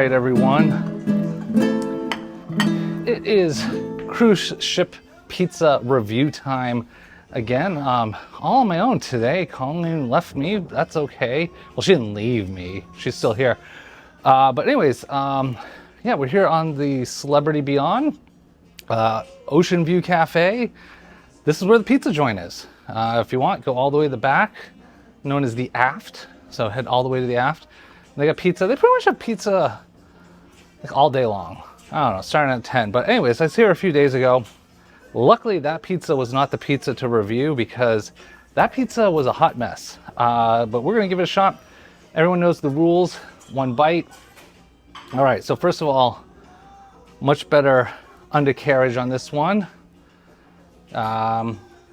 right, everyone. It is cruise ship pizza review time again. All on my own today. Colleen left me. That's okay. Well, she didn't leave me. She's still here. But anyways, yeah, we're here on the Celebrity Beyond Ocean View Cafe. This is where the pizza joint is. If you want, go all the way to the back, known as the aft. So head all the way to the aft. They got pizza. They pretty much have pizza like all day long. I don't know, starting at 10. But anyways, I was here a few days ago. Luckily, that pizza was not the pizza to review because that pizza was a hot mess. But we're gonna give it a shot. Everyone knows the rules. One bite. All right, so first of all, much better undercarriage on this one.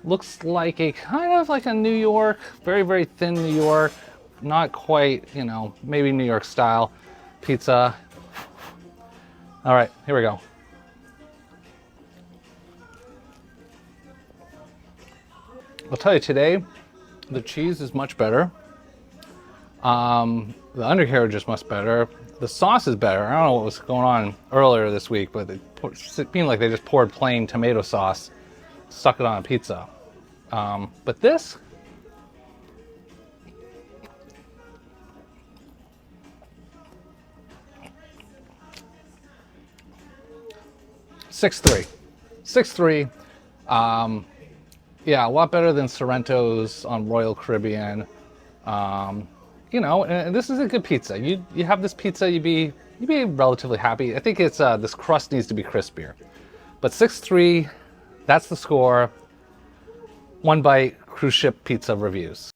Looks like a kind of like a New York, very, very thin New York. Not quite, you know, maybe New York style pizza. All right, here we go. I'll tell you today, the cheese is much better. The undercarriage is much better. The sauce is better. I don't know what was going on earlier this week, but it seemed like they just poured plain tomato sauce, stuck it on a pizza. But this, six-three. Yeah, a lot better than Sorrento's on Royal Caribbean. You know, and this is a good pizza. You have this pizza, you'd be relatively happy. I think it's this crust needs to be crispier. But 6-3, that's the score. One bite cruise ship pizza reviews.